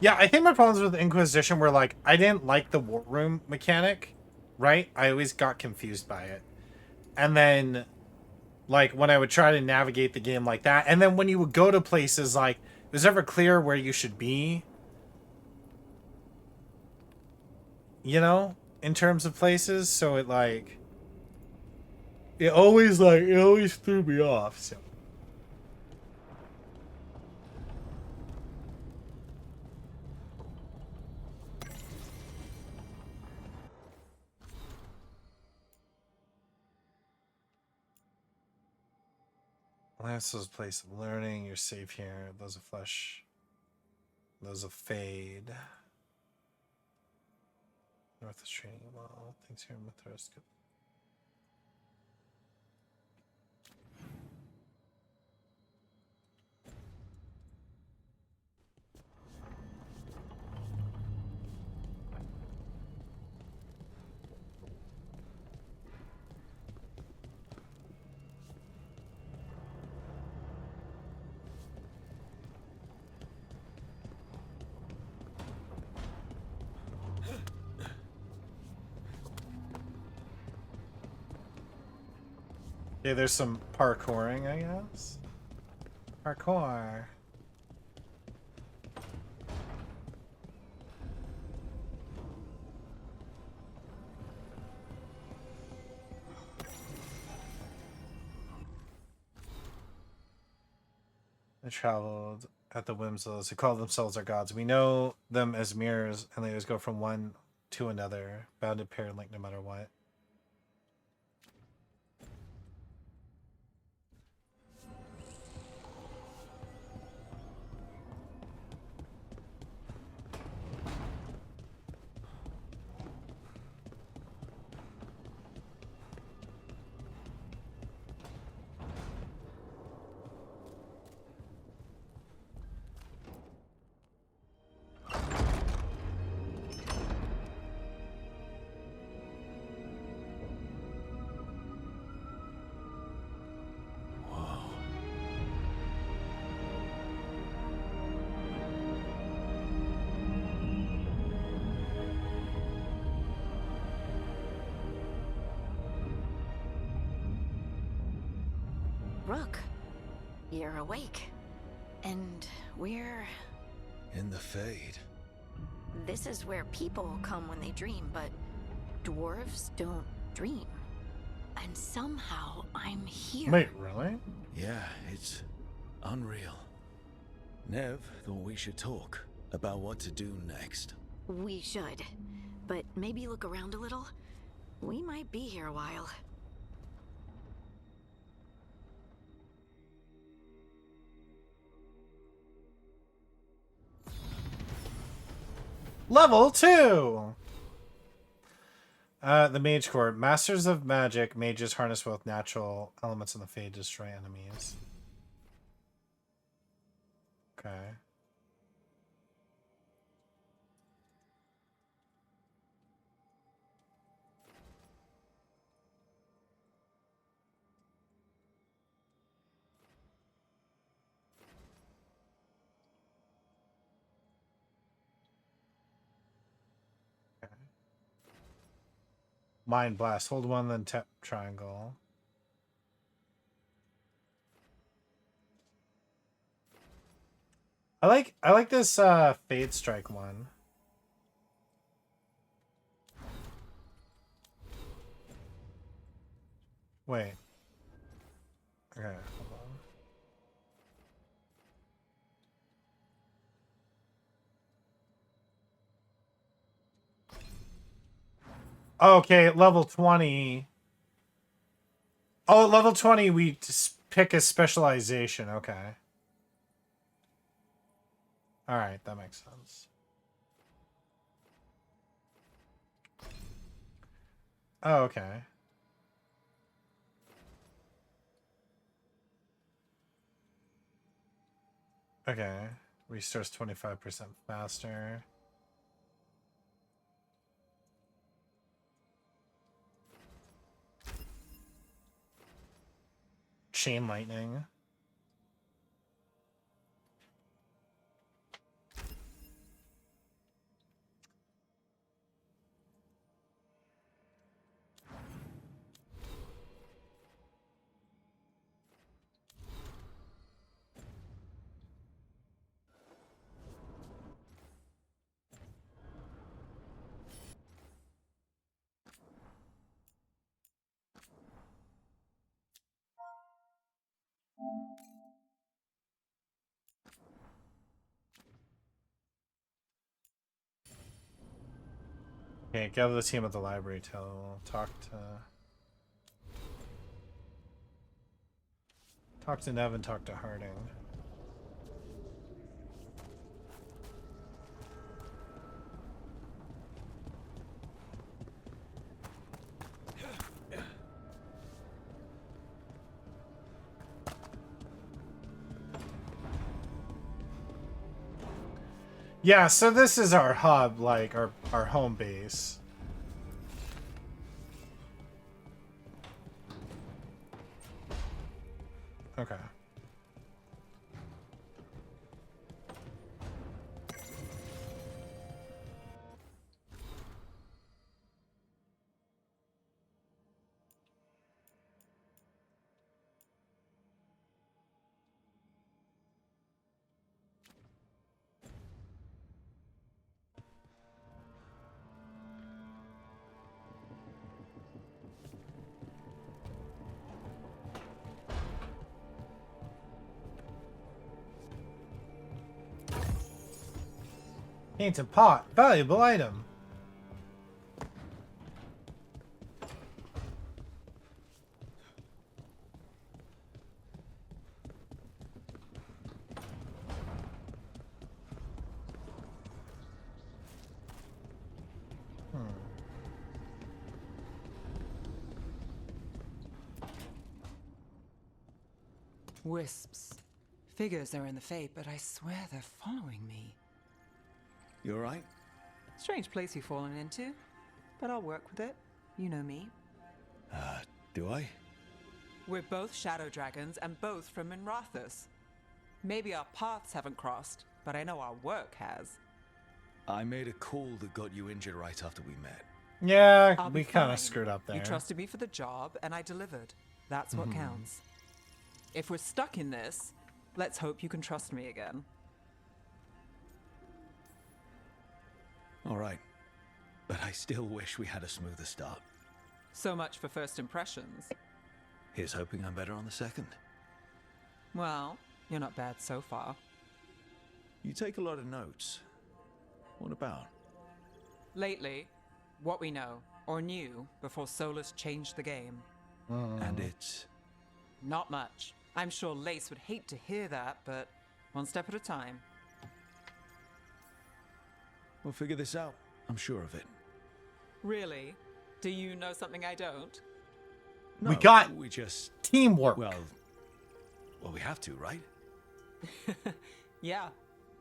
Yeah, I think my problems with Inquisition were like I didn't like the war room mechanic, right? I always got confused by it. And then like when I would try to navigate the game like that, and then when you would go to places like it was never clear where you should be, you know, in terms of places, so it always threw me off. So last was place of learning, you're safe here. Those of flesh, those of fade. North is training well. Things here in Mithras. Okay, there's some parkouring, I guess. Parkour. They traveled at the whims of those who call themselves our gods. We know them as mirrors, and they always go from one to another, bound to pair and link no matter what. Rook, you're awake. And we're... In the Fade. This is where people come when they dream, but dwarves don't dream. And somehow I'm here. Wait, really? Yeah, it's unreal. Nev thought we should talk about what to do next. We should. But maybe look around a little. We might be here a while. Level 2! The Mage Court. Masters of Magic. Mages harness both natural elements in the Fade to destroy enemies. Okay. Mind Blast. Hold one, then tap triangle. I like this Fade Strike one. Wait. Okay, hold on. Okay, level 20. Oh, level 20 we just pick a specialization. Okay. Alright, that makes sense. Oh, okay. Okay. Restores 25% faster. Chain Lightning. Okay, gather the team at the library. Talk to Nev and talk to Harding. Yeah, so this is our hub, like our home base. Okay. Painted pot, valuable item. Wisps. Figures are in the fate, but I swear they're following me. You alright? Strange place you've fallen into, but I'll work with it. You know me. Do I? We're both shadow dragons and both from Minrathous. Maybe our paths haven't crossed, but I know our work has. I made a call that got you injured right after we met. Yeah, I'll we be kind fine. of screwed up there. You trusted me for the job, and I delivered. That's what counts. If we're stuck in this, let's hope you can trust me again. Alright. But I still wish we had a smoother start. So much for first impressions. Here's hoping I'm better on the second. Well, you're not bad so far. You take a lot of notes. What about? Lately, what we know, or knew, before Solus changed the game. And it's... Not much. I'm sure Lace would hate to hear that, but one step at a time. We'll figure this out. I'm sure of it. Really? Do you know something I don't? No, We got we just... teamwork. Well, we have to, right? Yeah,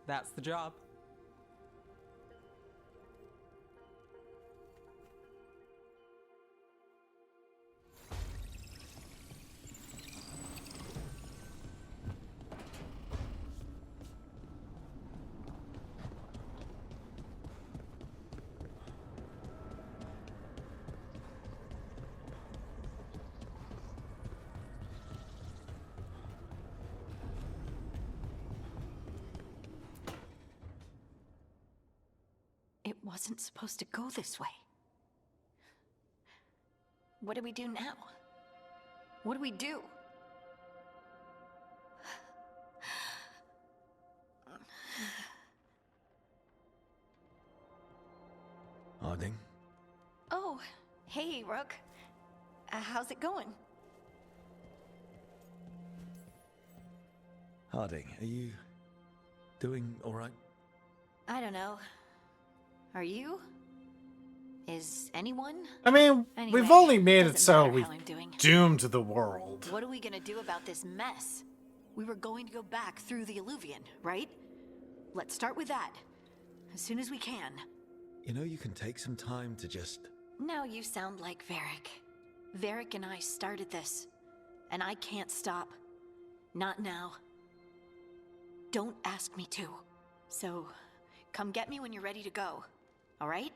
that's the job. It wasn't supposed to go this way. What do we do now? What do we do? Harding? Oh, hey, Rook. How's it going? Harding, are you... doing alright? I don't know. Are you? Is anyone? I mean, Anyway, we've only made it doesn't so matter we've how I'm doing. doomed the world. What are we gonna do about this mess? We were going to go back through the Illuvian, right? Let's start with that. As soon as we can. You know, you can take some time to just... Now you sound like Varric. Varric and I started this. And I can't stop. Not now. Don't ask me to. So, come get me when you're ready to go. Alright?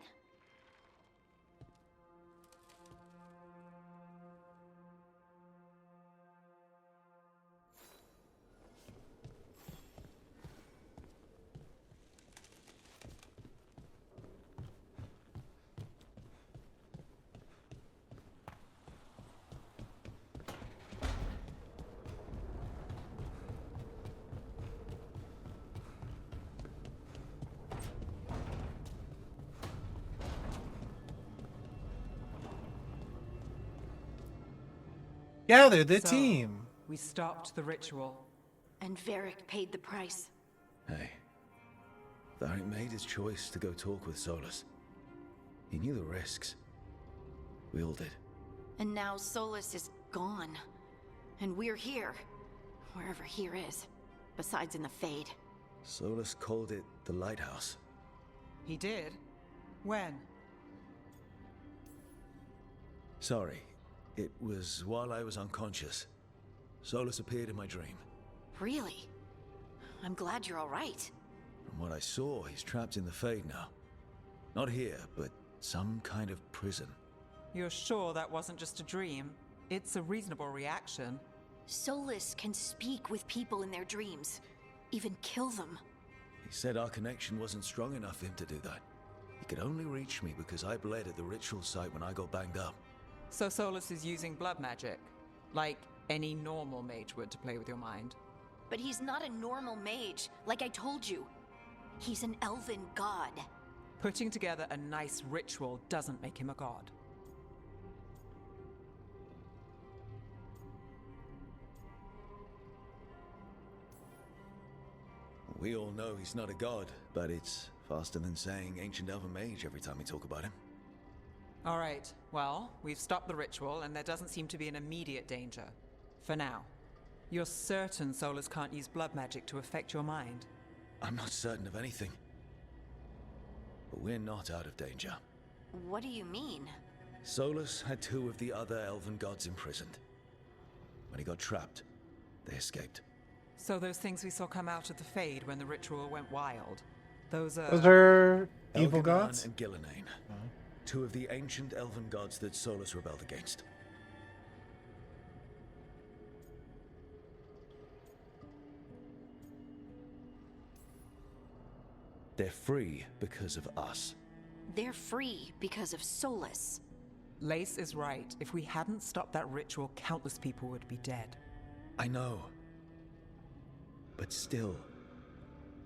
Yeah, they're the So, team. We stopped the ritual. And Varric paid the price. Hey, Varric made his choice to go talk with Solus. He knew the risks. We all did. And now Solus is gone. And we're here. Wherever here is. Besides in the Fade. Solus called it the Lighthouse. He did? When? Sorry, it was while I was unconscious. Solus appeared in my dream. Really? I'm glad you're alright. From what I saw, he's trapped in the Fade now. Not here, but some kind of prison. You're sure that wasn't just a dream? It's a reasonable reaction. Solus can speak with people in their dreams. Even kill them. He said our connection wasn't strong enough for him to do that. He could only reach me because I bled at the ritual site when I got banged up. So Solus is using blood magic, like any normal mage would to play with your mind. But he's not a normal mage, like I told you. He's an elven god. Putting together a nice ritual doesn't make him a god. We all know he's not a god, but it's faster than saying ancient elven mage every time we talk about him. All right, well, we've stopped the ritual and there doesn't seem to be an immediate danger. For now. You're certain Solus can't use blood magic to affect your mind? I'm not certain of anything. But we're not out of danger. What do you mean? Solus had 2 of the other elven gods imprisoned. When he got trapped, they escaped. So those things we saw come out of the Fade when the ritual went wild, those are... Those are evil Elganon gods? and Gillenane. 2 of the ancient elven gods that Solus rebelled against. They're free because of us. They're free because of Solus. Lace is right. If we hadn't stopped that ritual, countless people would be dead. I know. But still,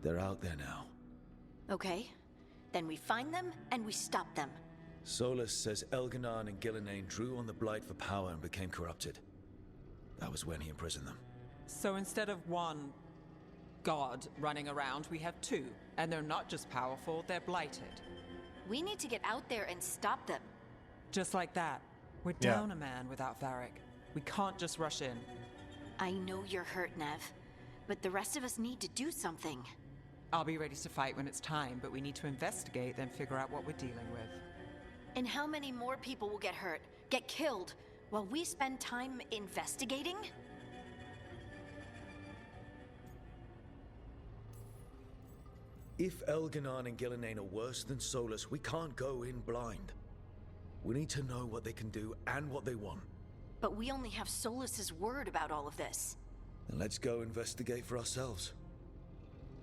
they're out there now. Okay. Then we find them and we stop them. Solus says Elganon and Gillenane drew on the Blight for power and became corrupted. That was when he imprisoned them. So instead of one god running around, we have 2. And they're not just powerful, they're blighted. We need to get out there and stop them. Just like that. We're Yeah. down a man without Varric. We can't just rush in. I know you're hurt, Nev. But the rest of us need to do something. I'll be ready to fight when it's time, but we need to investigate, then figure out what we're dealing with. And how many more people will get hurt, get killed, while we spend time investigating? If Elganon and Gillenane are worse than Solus, we can't go in blind. We need to know what they can do and what they want. But we only have Solus's word about all of this. Then let's go investigate for ourselves.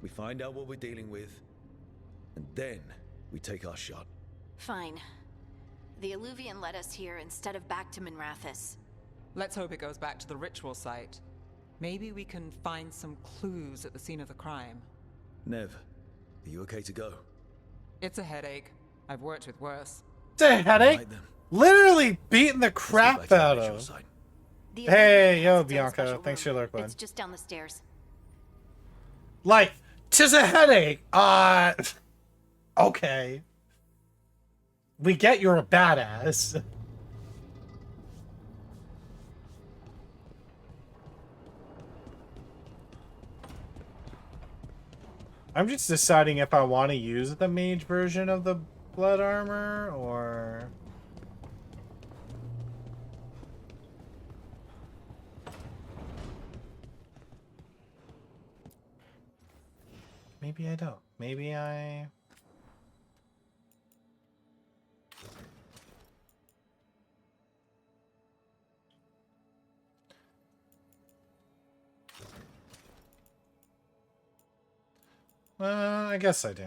We find out what we're dealing with, and then we take our shot. Fine. The Illuvian led us here instead of back to Minrathous. Let's hope it goes back to the ritual site. Maybe we can find some clues at the scene of the crime. Nev, are you okay to go? It's a headache. I've worked with worse. It's a headache. Right then. Literally beating the Let's crap get back out to the ritual of. site. The Hey, Illuvian yo, has its own Bianca, special thanks for your room. lurk, bud. It's just down the stairs. Like, 'tis a headache. Okay. We get you're a badass. I'm just deciding if I want to use the mage version of the blood armor or... Maybe I don't. Maybe I... I guess I do.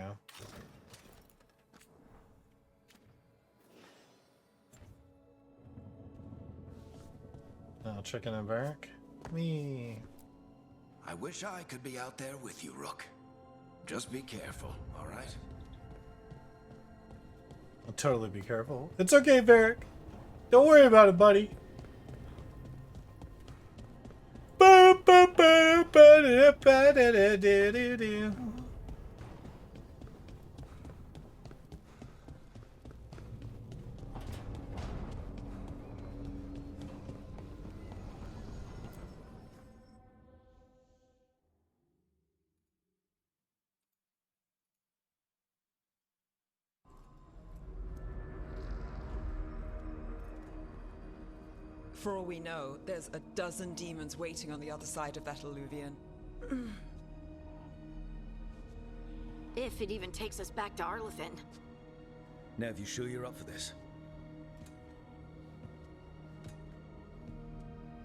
Oh, chicken and barrack? Me. I wish I could be out there with you, Rook. Just be careful, all right? I'll totally be careful. It's okay, Varric. Don't worry about it, buddy. For all we know, there's a dozen demons waiting on the other side of that alluvion. If it even takes us back to Arlethan. Nev, you sure you're up for this?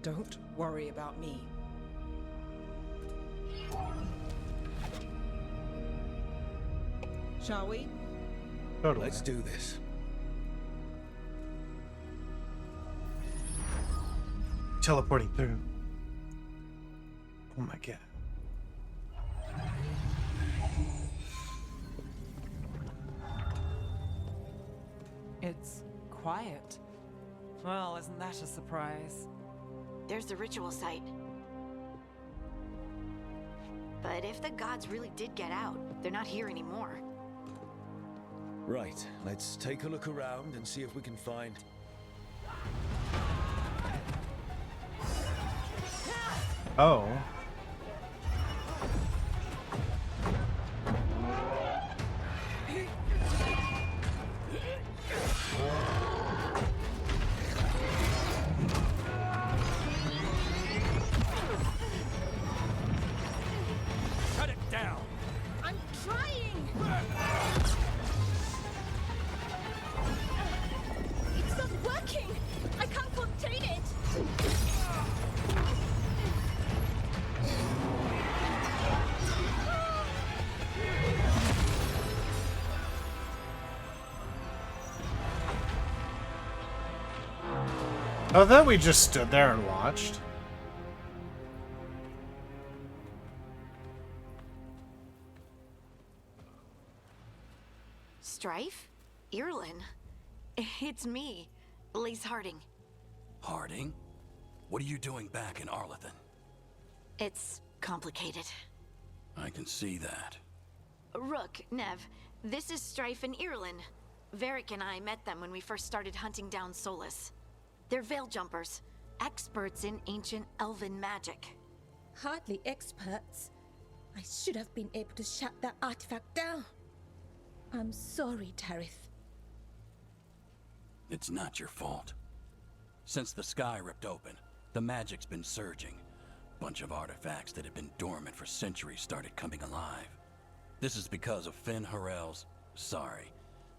Don't worry about me. Shall we? Totally. Let's do this. Teleporting through. Oh my god. It's quiet. Well, isn't that a surprise? There's the ritual site. But if the gods really did get out, they're not here anymore. Right, let's take a look around and see if we can find... Oh. Shut it down! I'm trying! It's not working! I can't contain it! I thought we just stood there and watched. Strife? Irlin? It's me, Elise Harding. Harding? What are you doing back in Arlethan? It's complicated. I can see that. Rook, Nev, this is Strife and Irlin. Varric and I met them when we first started hunting down Solus. They're veil jumpers, experts in ancient elven magic. Hardly experts. I should have been able to shut that artifact down. I'm sorry, Tarith. It's not your fault. Since the sky ripped open, the magic's been surging. Bunch of artifacts that had been dormant for centuries started coming alive. This is because of Finn Harel's,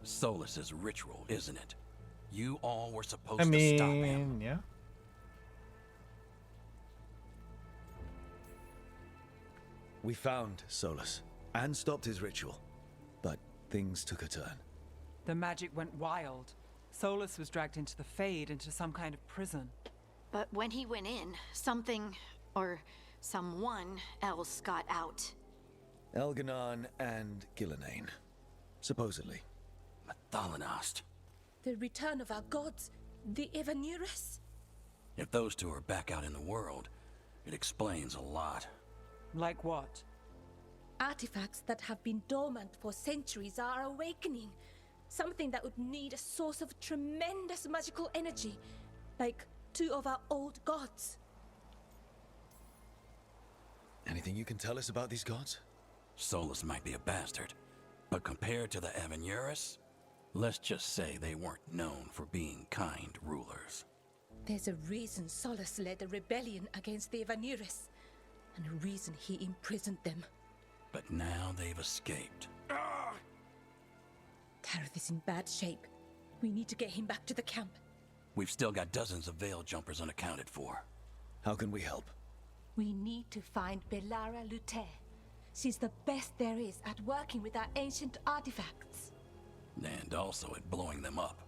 Solus's ritual, isn't it? You all were supposed to stop him. Yeah. We found Solus and stopped his ritual, but things took a turn. The magic went wild. Solus was dragged into the Fade, into some kind of prison. But when he went in, something, or someone else got out. Elganon and Gillenane, supposedly. Thalanost. The return of our gods, the Evanurus. If those two are back out in the world, it explains a lot. Like what? Artifacts that have been dormant for centuries are awakening. Something that would need a source of tremendous magical energy, like two of our old gods. Anything you can tell us about these gods? Solus might be a bastard, but compared to the Evanurus, let's just say they weren't known for being kind rulers. There's a reason Solus led a rebellion against the Evanurus, and a reason he imprisoned them. But now they've escaped. Tarith is in bad shape. We need to get him back to the camp. We've still got dozens of veil jumpers unaccounted for. How can we help? We need to find Belara Luther. She's the best there is at working with our ancient artifacts. And also at blowing them up.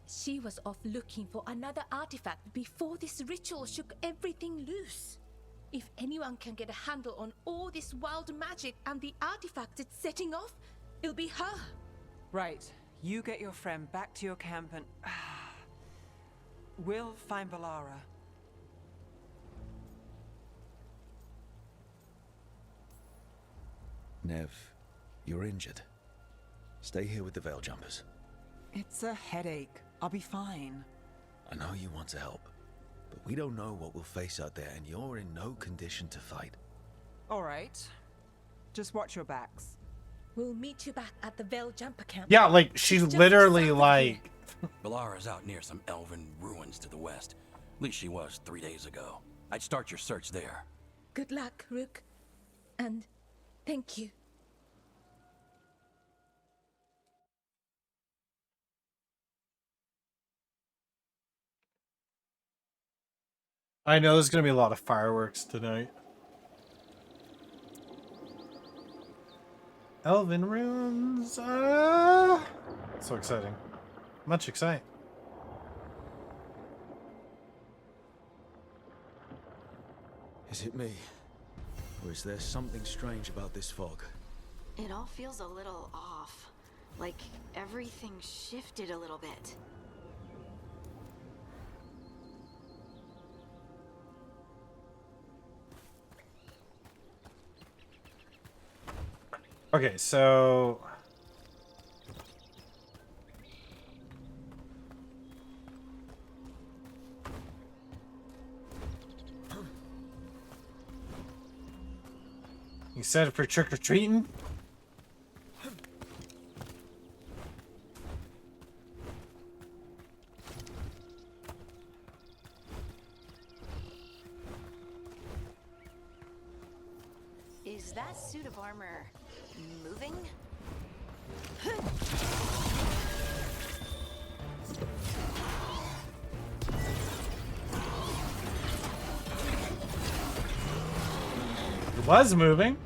She was off looking for another artifact before this ritual shook everything loose. If anyone can get a handle on all this wild magic and the artifacts it's setting off, it'll be her. Right. You get your friend back to your camp and... we'll find Belara. Nev, you're injured. Stay here with the Veil Jumpers. It's a headache. I'll be fine. I know you want to help, but we don't know what we'll face out there, and you're in no condition to fight. All right. Just watch your backs. We'll meet you back at the Veil Jumper camp. Yeah, like she's It's just literally south of like Valara's out near some elven ruins to the west. At least she was 3 days ago. I'd start your search there. Good luck, Rook. And thank you. I know there's gonna be a lot of fireworks tonight. Elven runes. So exciting. Much exciting. Is it me? Or is there something strange about this fog? It all feels a little off. Like everything shifted a little bit. Okay, so you excited for trick-or-treating? Is that suit of armor moving? It was moving.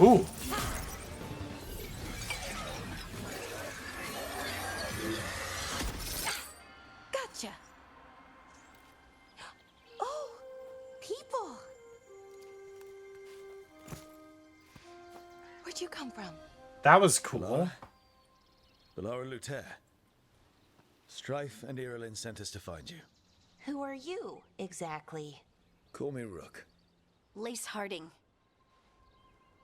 Ooh. Gotcha. Oh, people. Where'd you come from? That was cool. Valara Luther. Strife and Irilyn sent us to find you. Who are you, exactly? Call me Rook. Lace Harding.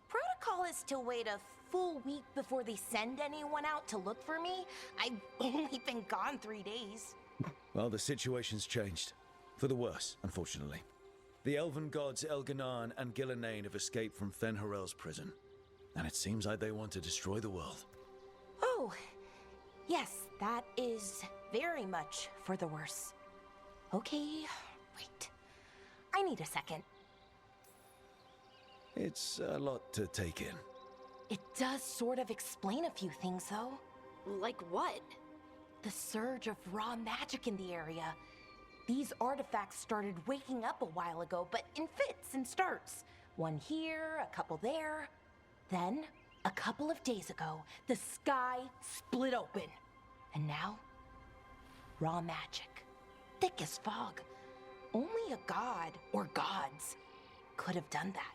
Protocol is to wait a full week before they send anyone out to look for me. I've only been gone 3 days. Well, the situation's changed. For the worse, unfortunately. The elven gods Elganan and Gillenane have escaped from Fen'Harel's prison. And it seems like they want to destroy the world. Oh, yes, that is very much for the worse. Okay, wait. I need a second. It's a lot to take in. It does sort of explain a few things, though. Like what? The surge of raw magic in the area. These artifacts started waking up a while ago, but in fits and starts. One here, a couple there. Then, a couple of days ago, the sky split open. And now, raw magic. Thick as fog. Only a god, or gods, could have done that.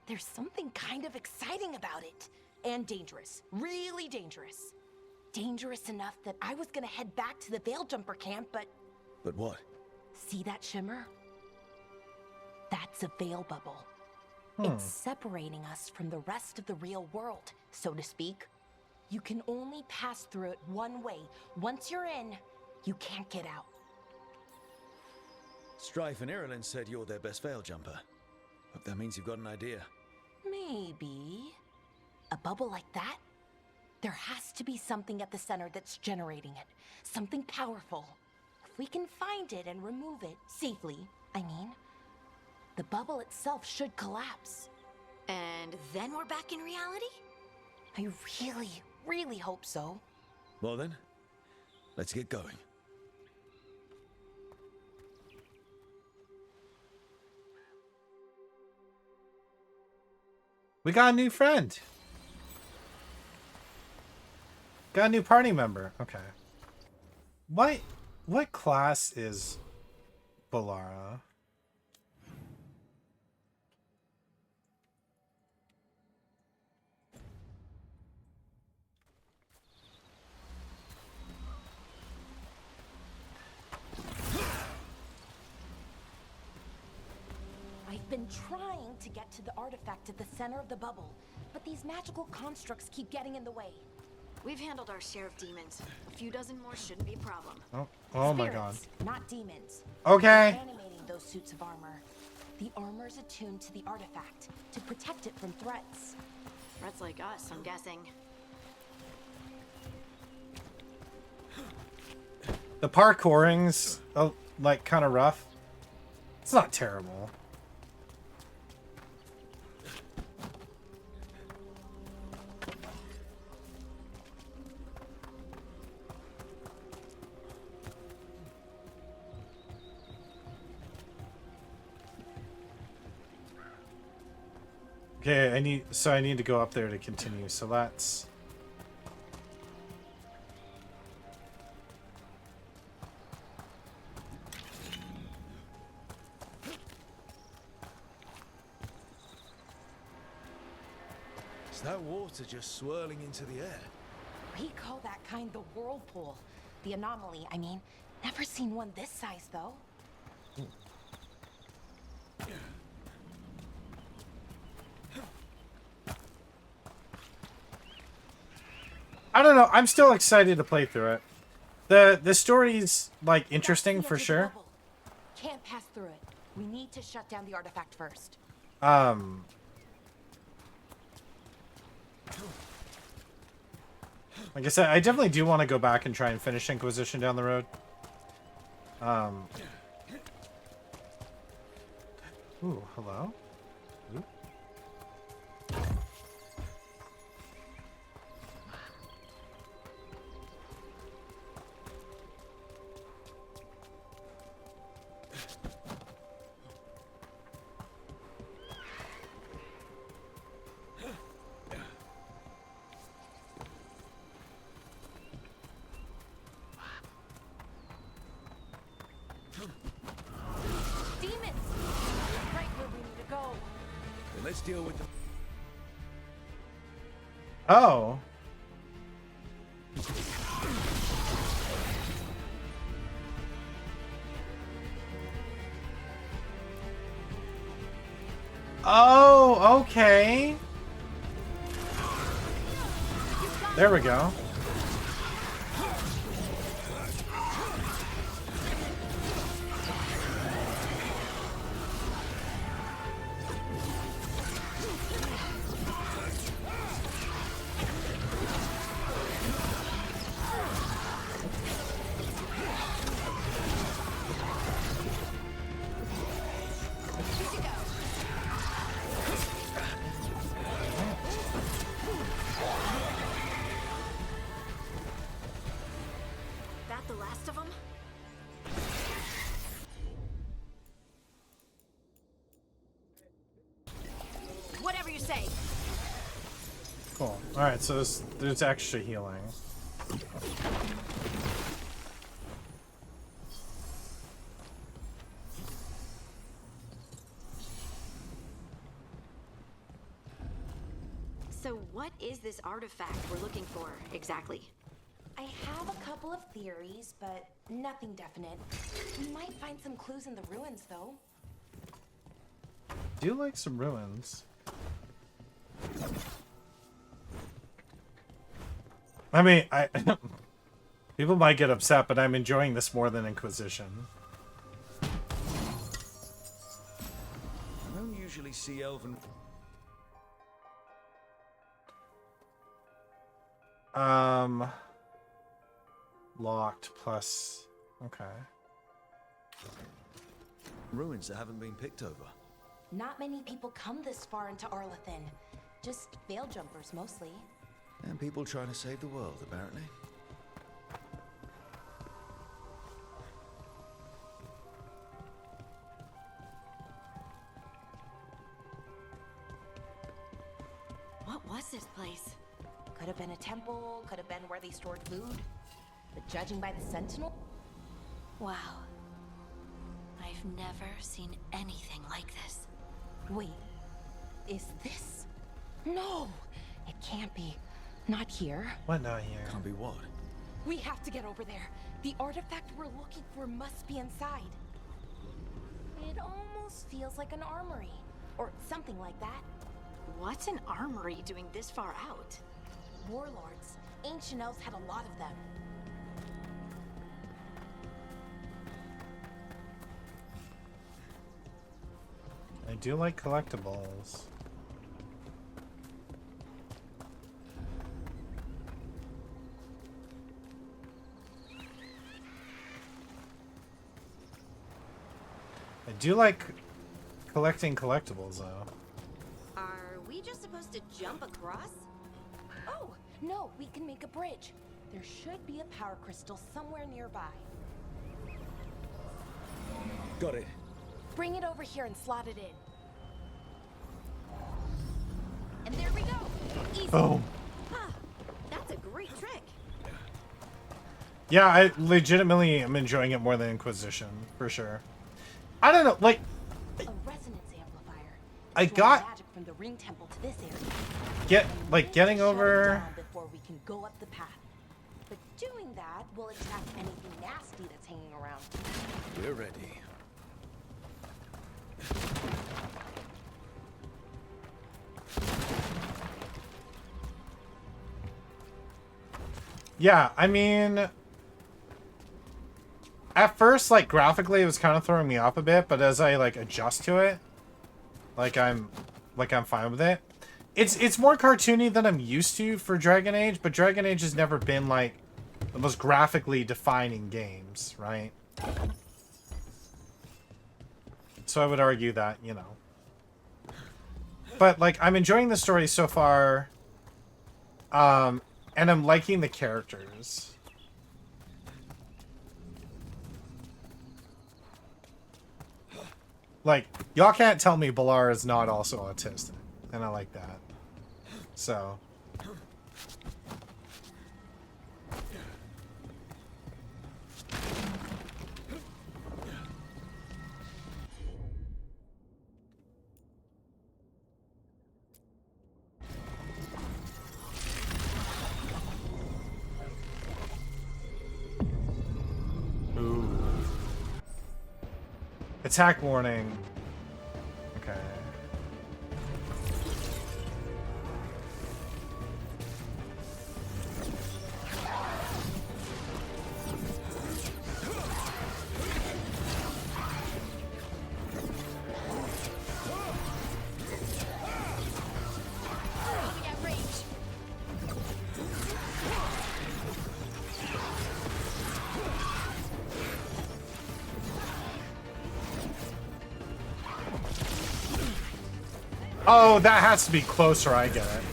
There's something kind of exciting about it. And dangerous. Really dangerous. Dangerous enough that I was gonna head back to the Veil Jumper camp, but... But what? See that shimmer? That's a veil bubble. It's separating us from the rest of the real world, so to speak. You can only pass through it one way. Once you're in, you can't get out. Strife and Irilyn said you're their best Veil Jumper. Hope that means you've got an idea. Maybe. A bubble like that? There has to be something at the center that's generating it. Something powerful. If we can find it and remove it safely, I mean, the bubble itself should collapse. And then we're back in reality? I really, really hope so. Well then, let's get going. We got a new friend. Got a new party member. Okay. What class is Valara? I I've been trying to get to the artifact at the center of the bubble, but these magical constructs keep getting in the way. We've handled our share of demons. A few dozen more shouldn't be a problem. Oh my god. Spirits, not demons. Okay. Animating those suits of armor. The armor's attuned to the artifact to protect it from threats. Threats like us, I'm guessing. The parkouring's like kind of rough. It's not terrible. Okay, I need to go up there to continue. So that's Is that water just swirling into the air? We call that kind the whirlpool. The anomaly, I mean. Never seen one this size, though. I don't know. I'm still excited to play through it. The story's like interesting That's the for edge of the sure. bubble. Can't pass through it. We need to shut down the artifact first. Like I said, I definitely do want to go back and try and finish Inquisition down the road. Ooh, hello? Ooh. Demons! Right where we need to go. Then let's deal with them. Oh. Oh, okay. There we go. That the last of them? Whatever you say. Cool. Alright, so there's extra healing. So what is this artifact we're looking for, exactly? I have a couple of theories, but nothing definite. We might find some clues in the ruins, though. Do you like some ruins? I mean, people might get upset, but I'm enjoying this more than Inquisition. I don't usually see elven. Locked plus. Okay. Ruins that haven't been picked over. Not many people come this far into Arlathan. Just veil jumpers, mostly. And people trying to save the world, apparently. What was this place? Could have been a temple, could have been where they stored food. But judging by the Sentinel, Wow. I've never seen anything like this. wait, is this? No, it can't be. Not here. What not here? Can't be what? We have to get over there. The artifact we're looking for must be inside. It It almost feels like an armory, or something like that. What's an armory doing this far out? Warlords. Ancient elves had a lot of them. I do like collectibles. I do like collecting collectibles, though. Are we just supposed to jump across? Oh, no, we can make a bridge. There should be a power crystal somewhere nearby. Got it. Bring it over here and slot it in. And there we go. Easy. Boom. Huh, that's a great trick. Yeah, I legitimately am enjoying it more than Inquisition, for sure. I don't know, like, A resonance amplifier. I Draw got magic from the ring temple to this area. getting Shut it over. down before we can go up the path. But doing that will attract anything nasty that's hanging around. We're ready. Yeah, I mean, at first, like, graphically, it was kind of throwing me off a bit, but as I, like, adjust to it, I'm fine with it. It's more cartoony than I'm used to for Dragon Age, but Dragon Age has never been, like, the most graphically defining games, right? So I would argue that, you know. But, like, I'm enjoying the story so far, and I'm liking the characters. Like, y'all can't tell me Balar is not also autistic, and I like that. So. Ooh. Attack warning. Okay. Oh, that has to be closer, I get it.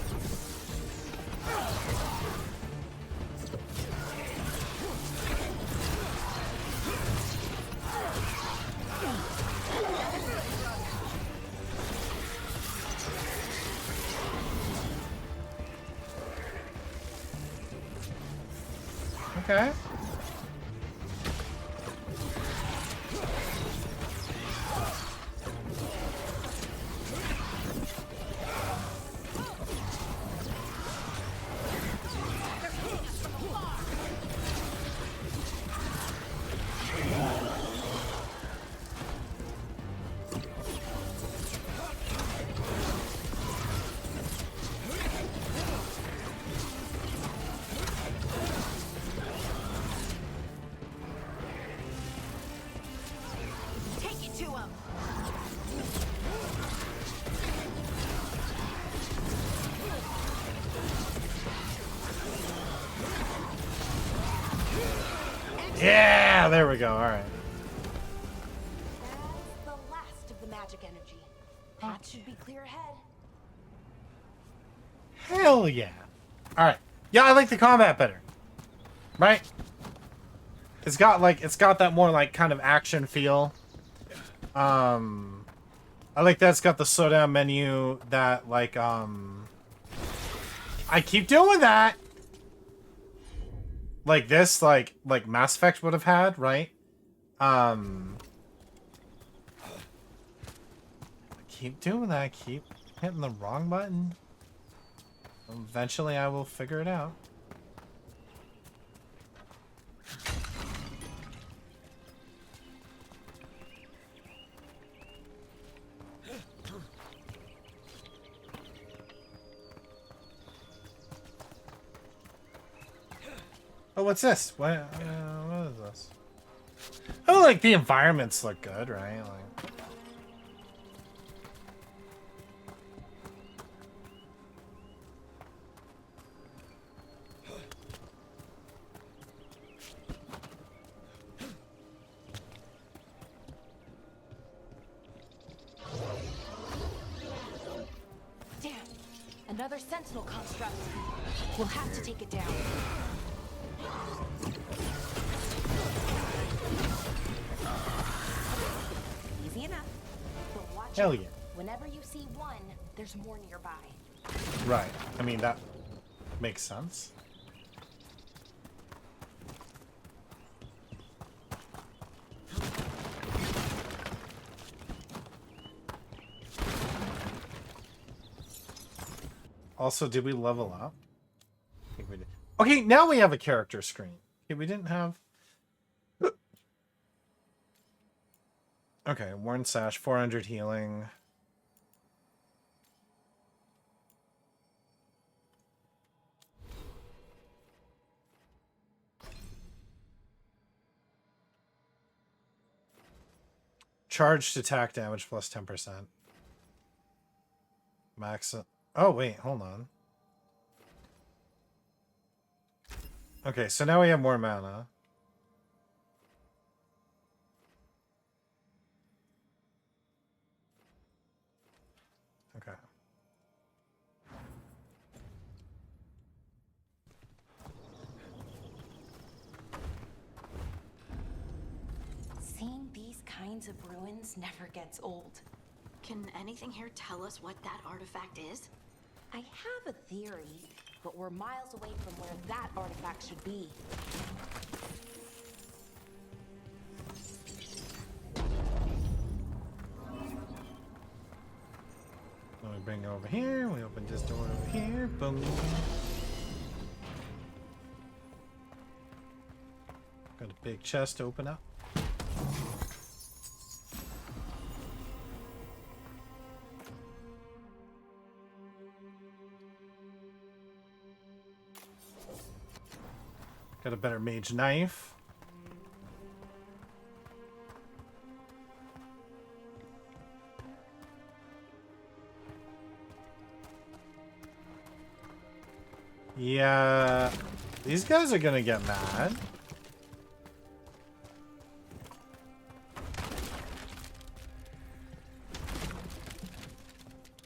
Okay. Take it to him. Yeah, there we go. All right. That's the last of the magic energy. Path should be clear ahead. Hell yeah. All right. Yeah, I like the combat better. Right? It's got that more like kind of action feel. I like that it's got the slowdown menu that like I keep doing that. Like this, like Mass Effect would have had, right? I keep doing that. I keep hitting the wrong button. Eventually, I will figure it out. Oh, what's this? What is this? Oh, like the environments look good, right? Like. Damn, another sentinel construct. We'll have to take it down. Easy enough. But watch Hell out. yeah. Whenever you see one, there's more nearby. Right. I mean, that makes sense. Also, did we level up? I think we did. Okay, now we have a character screen. Okay, we didn't have... Okay, worn sash, 400 healing. Charged attack damage plus 10%. Max... Oh, wait, hold on. Okay, so now we have more mana. Okay. Seeing these kinds of ruins never gets old. Can anything here tell us what that artifact is? I have a theory, but we're miles away from where that artifact should be. Let me bring it over here. We open this door over here. Boom. Got a big chest to open up. Got a better mage knife. Yeah, these guys are gonna get mad.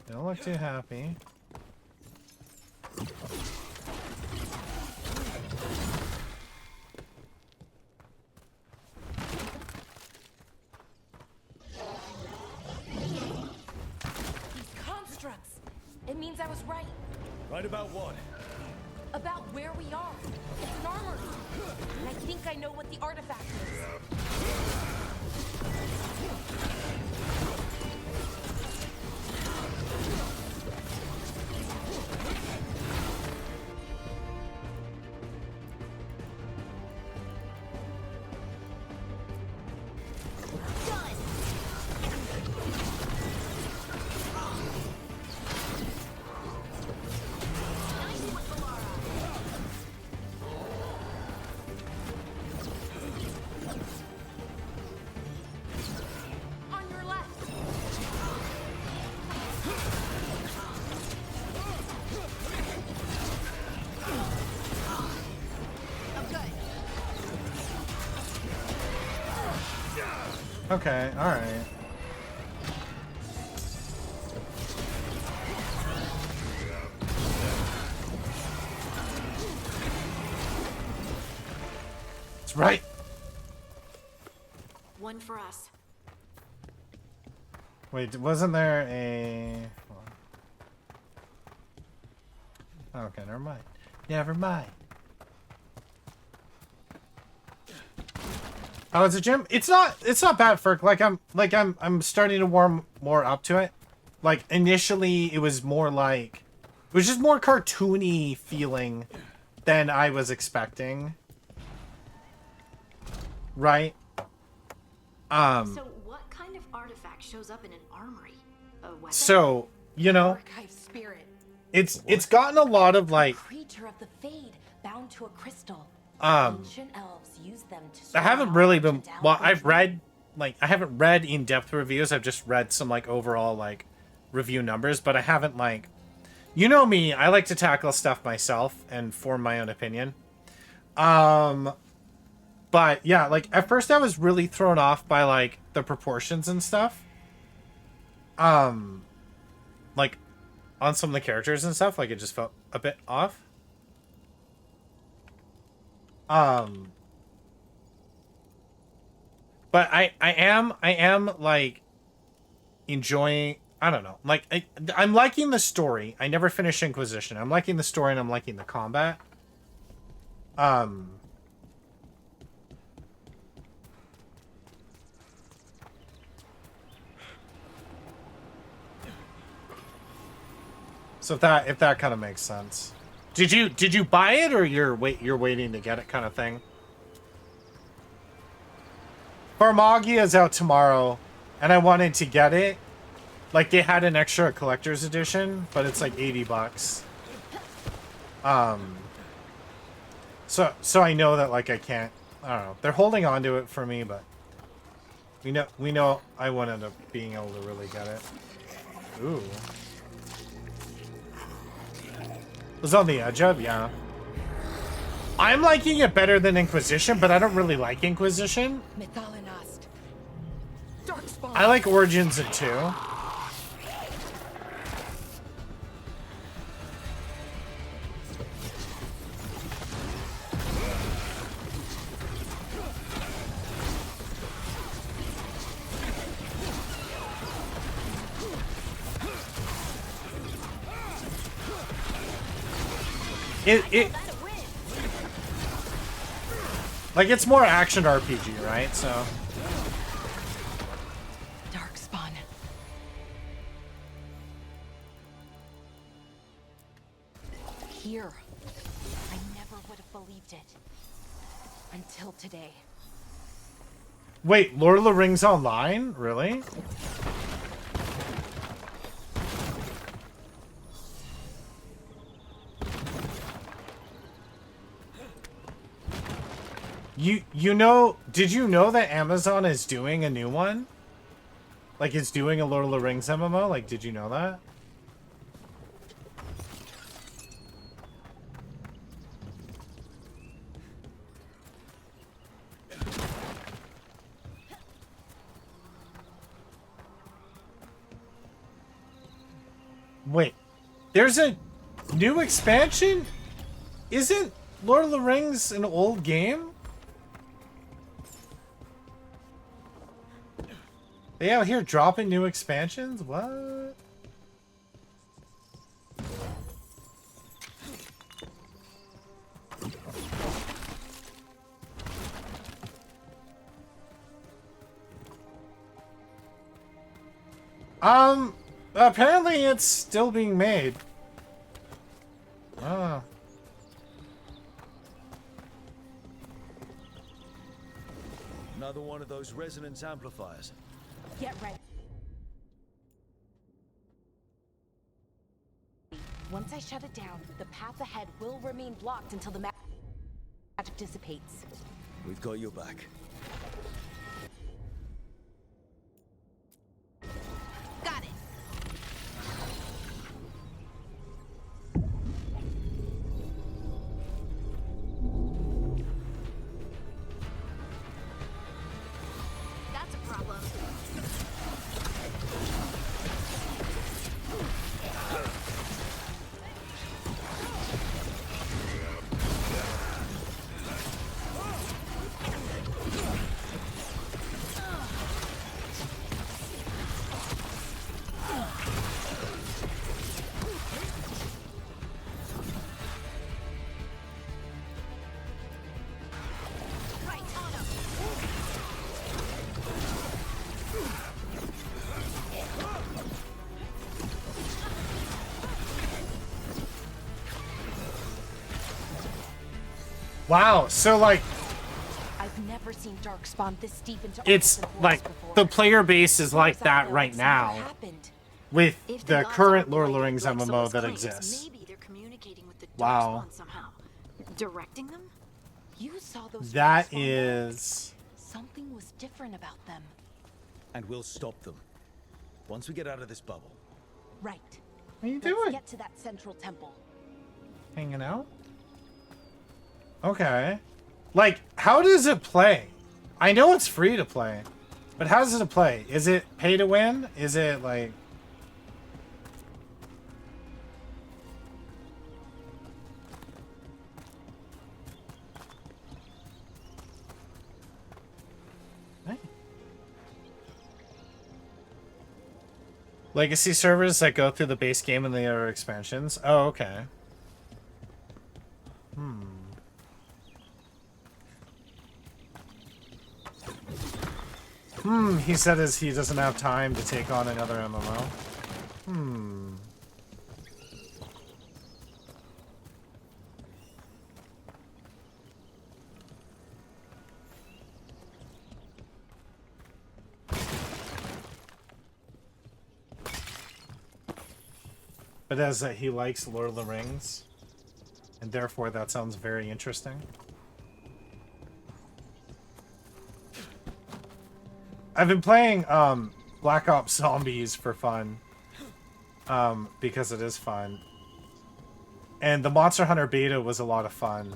They don't look too happy. It means I was right. Right about what? About where we are. It's an armory. And I think I know what the artifact is. Okay, alright. It's right. One for us. Wait, wasn't there a... Okay, never mind. Never mind. Oh, it's a gym. It's not bad for I'm starting to warm more up to it. Like initially it was more like it was just more cartoony feeling than I was expecting. Right? So what kind of artifact shows up in an armory? A weapon? So, you know, Archive spirit. it's gotten a lot of like Creature of the Fade, bound to a crystal. Ancient elves use them to I haven't really been, well, I've read, like, I haven't read in-depth reviews. I've just read some, like, overall, like, review numbers, but I haven't, like, you know me, I like to tackle stuff myself and form my own opinion. But yeah, like, at first I was really thrown off by, like, the proportions and stuff. Like, on some of the characters and stuff, like, it just felt a bit off. But I am like enjoying, I don't know, like I'm liking the story. I never finished Inquisition. I'm liking the story and I'm liking the combat. So if that kind of makes sense. Did you buy it, or you're waiting to get it kind of thing? Farmagia is out tomorrow, and I wanted to get it. Like, they had an extra collector's edition, but it's like $80. So I know that, like, I can't, I don't know. They're holding on to it for me, but we know I won't end up being able to really get it. Ooh. Was on the edge of, yeah. I'm liking it better than Inquisition, but I don't really like Inquisition. I like Origins and 2. Like, it's more action RPG, right? So Darkspawn. Here. I never would have believed it. Until today. wait, Lord of the Rings Online? Really? You know, did you know that Amazon is doing a new one? Like, it's doing a Lord of the Rings MMO? Like, did you know that? Wait, there's a new expansion? Isn't Lord of the Rings an old game? They out here dropping new expansions? What? Apparently it's still being made. Oh. Another one of those resonance amplifiers. Get ready. Once I shut it down, the path ahead will remain blocked until the magic dissipates. We've got your back. Got it. That's a problem. Wow, so like I've never seen Darkspawn this deep into it's Arthas and like Horus before. the player base is like As I that know, right it's never now happened. with If the gods current are Lord of the blighted Rings like MMO Souls that claims, exists. Maybe they're communicating with the Wow. Darkspawn somehow. Directing them? You saw those That flames, Wanda. is... Something was different about them. And we'll stop them. Once we get out of this bubble. Right. What are you Let's doing? get to that central temple. Hanging out? Okay. Like, how does it play? I know it's free to play, but how does it play? Is it pay to win? Is it like... Hey. Legacy servers that go through the base game and the other expansions? Oh, okay. He said he doesn't have time to take on another MMO. But as that he likes Lord of the Rings, and therefore that sounds very interesting. I've been playing Black Ops Zombies for fun, because it is fun. And the Monster Hunter beta was a lot of fun.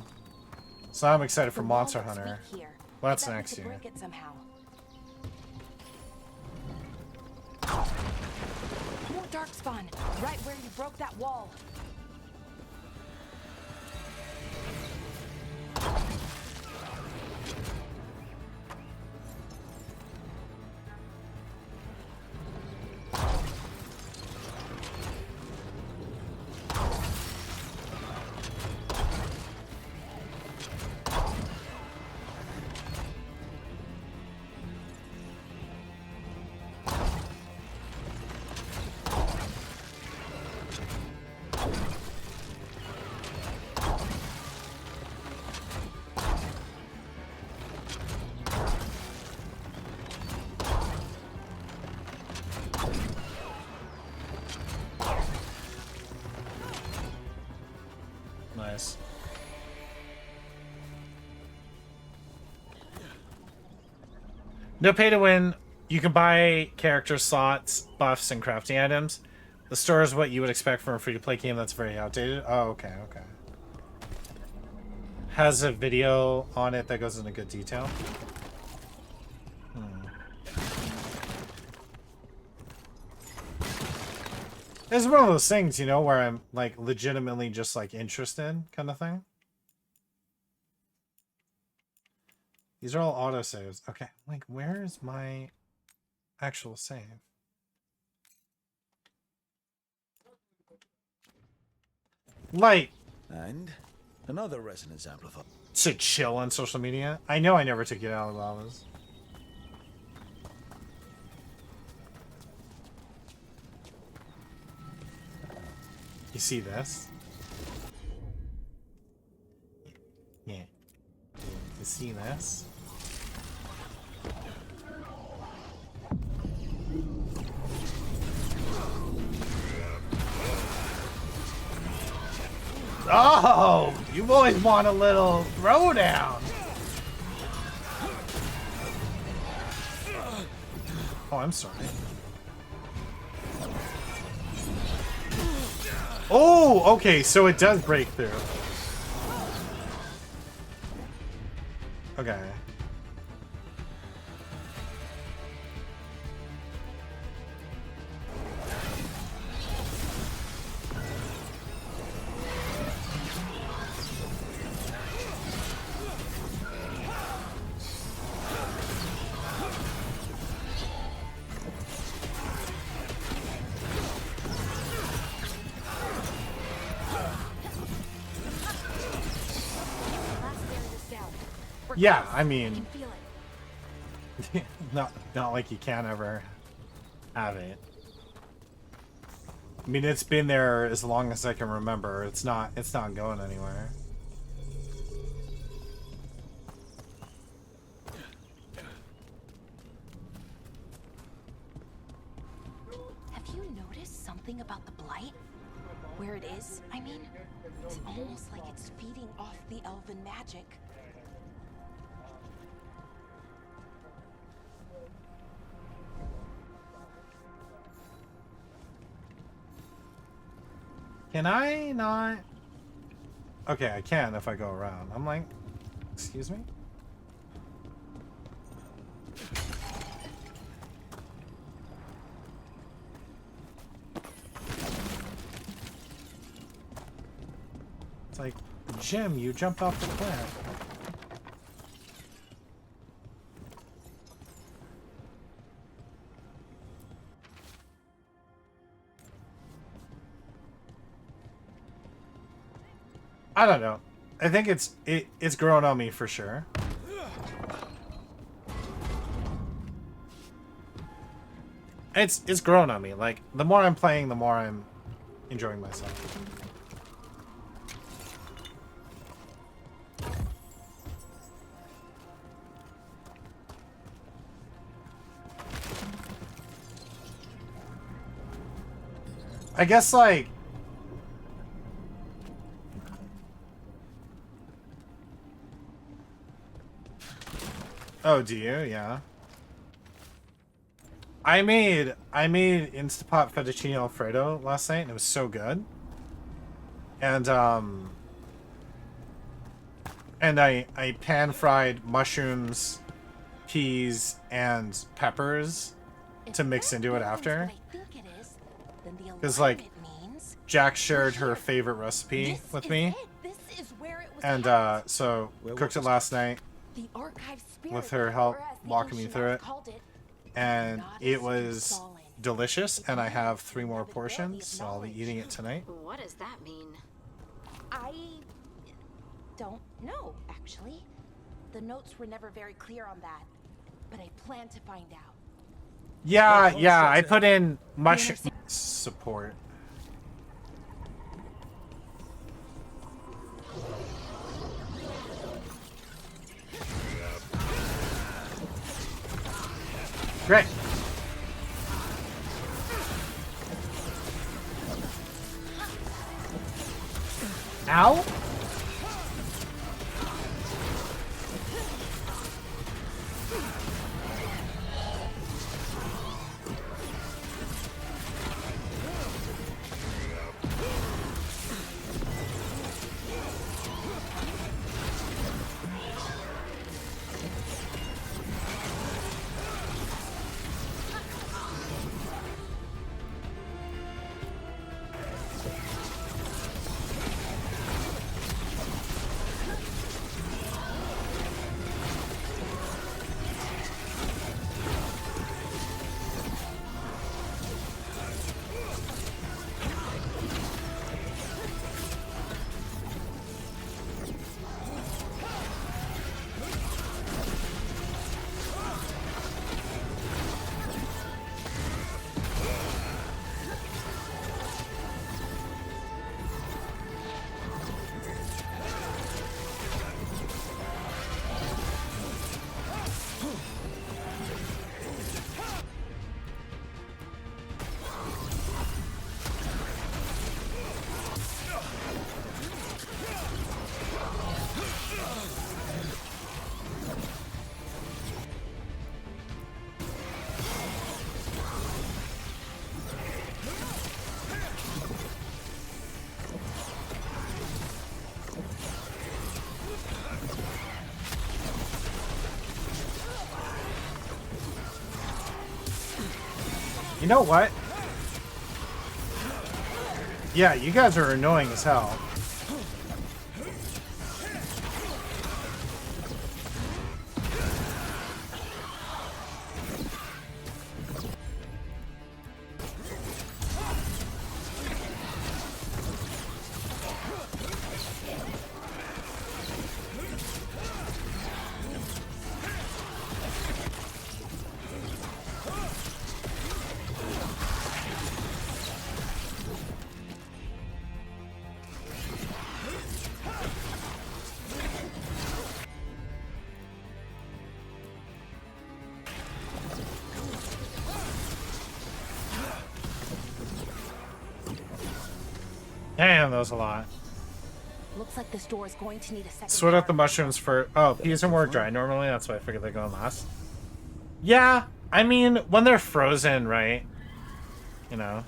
So I'm excited for Monster Hunter. Well, that's next year. Break it somehow. More darkspawn, right where you broke that wall. Nice. No pay to win. You can buy character slots, buffs, and crafting items. The store is what you would expect from a free-to-play game that's very outdated. Oh, okay, okay. Has a video on it that goes into good detail. It's one of those things, you know, where I'm like legitimately just like interested kind of thing. These are all autosaves. Okay, like where is my actual save? Like, And another resonance amplifier. to chill on social media? I know I never took it out of llamas. You see this? Yeah. You see this? Oh! You boys want a little throwdown! Oh, I'm sorry. Oh, okay, so it does break through. Okay. Yeah, I mean, not like you can't ever have it. I mean, it's been there as long as I can remember. It's not going anywhere. Have you noticed something about the blight? Where it is, I mean? It's almost like it's feeding off the elven magic. Can I not? Okay, I can if I go around. I'm like, excuse me? It's like, Jim, you jumped off the cliff. I don't know. I think it's grown on me for sure. It's grown on me. Like, the more I'm playing, the more I'm enjoying myself. I guess, like, oh, do you? Yeah. I made Instapot fettuccine alfredo last night, and it was so good. And I pan fried mushrooms, peas, and peppers to mix into it after. Because, like, Jack shared her favorite recipe with me, and so cooked it last night with her help walking me through it, and it was delicious. And I have 3 more portions, so I'll be eating it tonight. What does that mean? I don't know, actually. The notes were never very clear on that, but I plan to find out. Yeah, I put in mushroom support. Great. Ow. You know what? Yeah, you guys are annoying as hell. Damn, that was a lot. Looks like this door is going to need a second. Sweat out the mushrooms for... Oh, peas are more dry normally. That's why I figured they're going last. Yeah, I mean, when they're frozen, right? You know.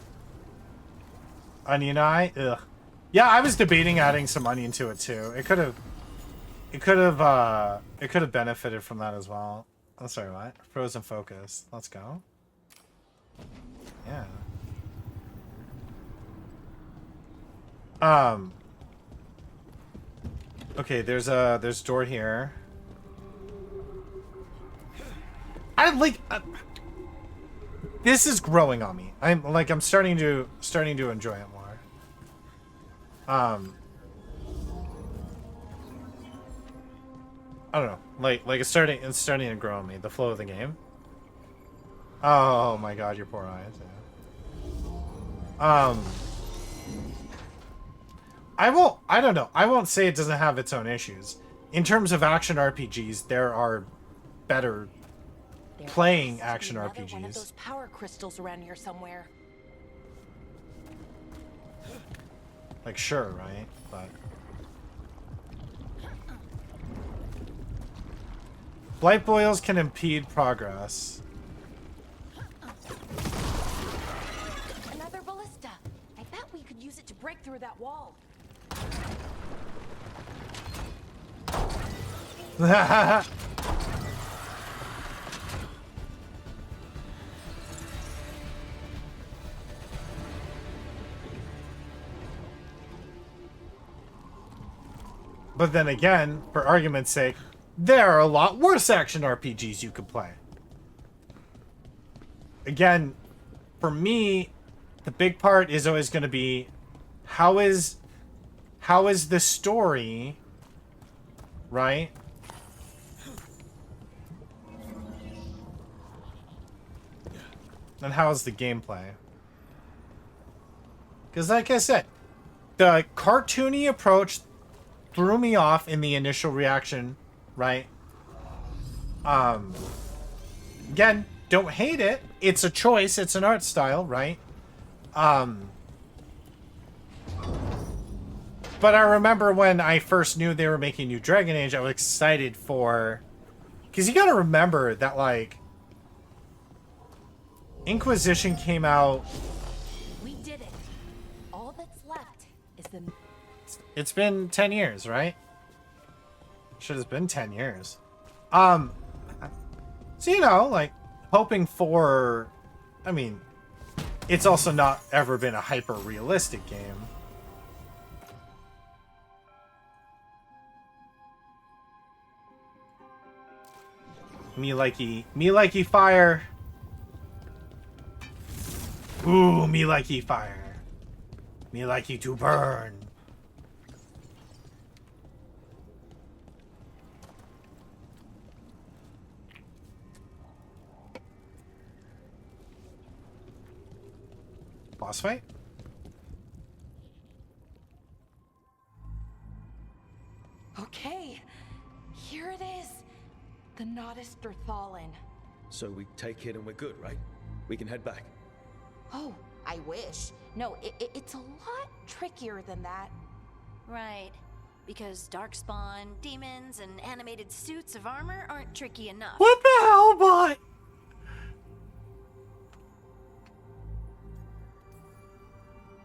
Onion eye? Ugh. Yeah, I was debating adding some money into it too. It could have benefited from that as well. Oh, sorry, what? Frozen focus. Let's go. Yeah. Okay, there's a door here. This is growing on me. I'm starting to enjoy it more. I don't know. Like it's starting to grow on me, the flow of the game. Oh my god, your poor eyes. Yeah. I don't know. I won't say it doesn't have its own issues. In terms of action RPGs, there are better playing action RPGs. One of those power crystals around here somewhere. Like, sure, right? But blight boils can impede progress. Another ballista. I bet we could use it to break through that wall. But then again, for argument's sake, there are a lot worse action RPGs you could play. Again, for me, the big part is always going to be how is the story, right? And how is the gameplay? Because like I said, the cartoony approach threw me off in the initial reaction, right? Again, don't hate it. It's a choice. It's an art style, right? But I remember when I first knew they were making new Dragon Age, I was excited for... Because you gotta remember that, like... Inquisition came out... We did it. All that's left is the... It's been 10 years, right? Should have been 10 years. So, you know, like, hoping for... I mean, it's also not ever been a hyper-realistic game. Me likey fire. Ooh, me likey fire. Me likey to burn. Boss fight? Okay, here it is. The Nodus Thalin. So we take it and we're good, right? We can head back. Oh, I wish. No, it's a lot trickier than that. Right. Because darkspawn, demons, and animated suits of armor aren't tricky enough. What the hell, bot?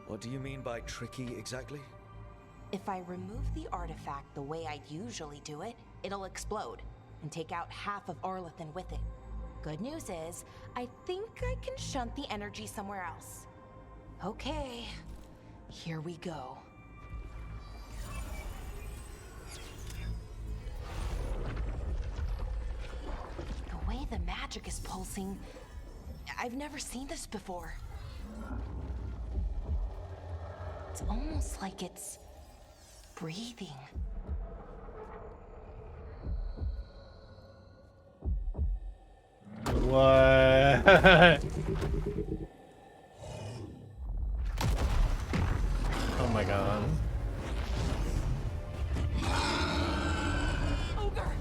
What do you mean by tricky exactly? If I remove the artifact the way I usually do it, it'll explode and take out half of Arlathan with it. Good news is, I think I can shunt the energy somewhere else. Okay, here we go. The way the magic is pulsing, I've never seen this before. It's almost like it's breathing. What? Oh my god. Ogre!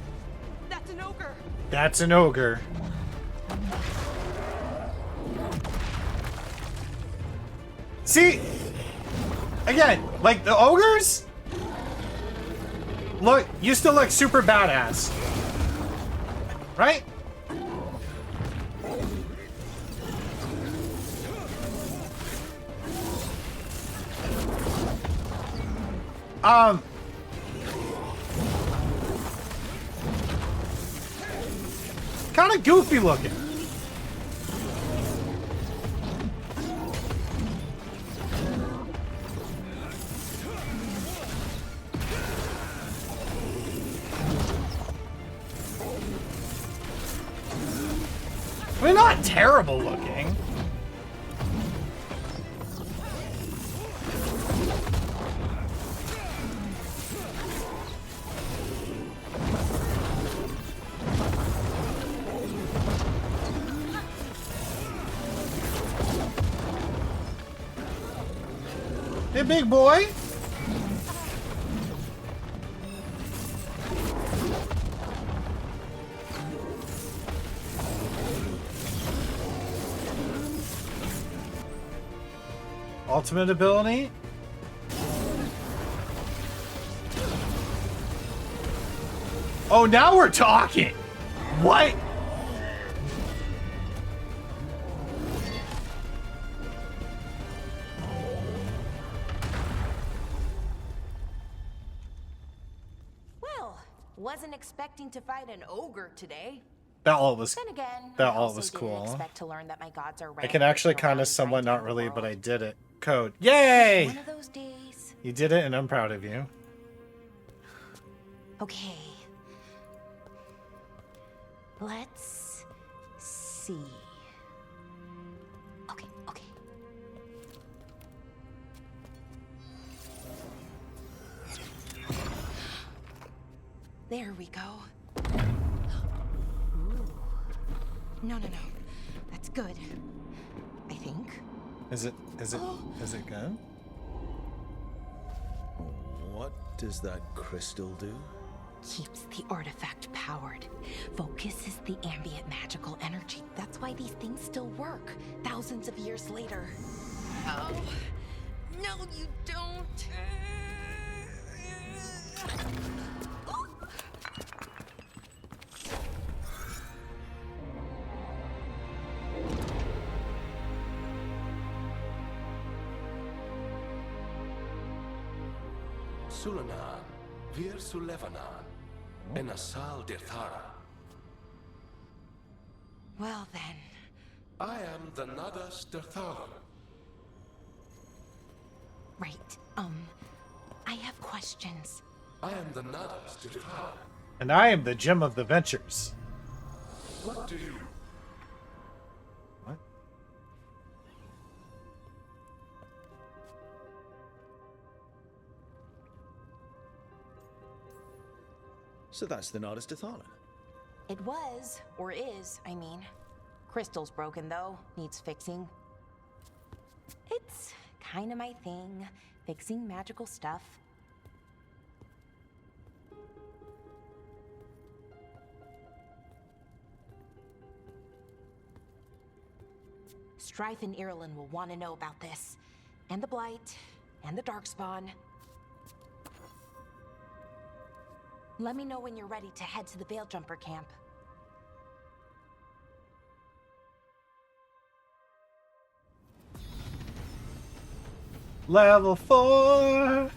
That's an ogre! That's an ogre. See? Again, like the ogres? Look, used to look super badass. Right? Kind of goofy looking. I mean, not terrible looking. Hey, big boy. Ultimate ability? Oh, now we're talking. What? Well, wasn't expecting to fight an ogre today. That all was Then again, that I all also was didn't cool. expect to learn that my gods are I can actually kind of somewhat not really, but I did it. Code. Yay! One of those days. You did it, and I'm proud of you. Okay. Let's see. Okay, okay. There we go. Ooh. No. That's good. I think. Is it good? What does that crystal do? Keeps the artifact powered. Focuses the ambient magical energy. That's why these things still work, thousands of years later. Oh. No, you don't. Sulanan, Vir Sulevanan, Enasal Dirthara. Well then. I am the Nadas Dirthara. Right. I have questions. I am the Nadas Dirthara. And I am the gem of the ventures. What do you? What? So that's the Nardis Dathalan. It was, or is, I mean. Crystal's broken though, needs fixing. It's kind of my thing, fixing magical stuff. Strife and Irulan will want to know about this. And the Blight, and the Darkspawn. Let me know when you're ready to head to the Veil Jumper camp. Level 4.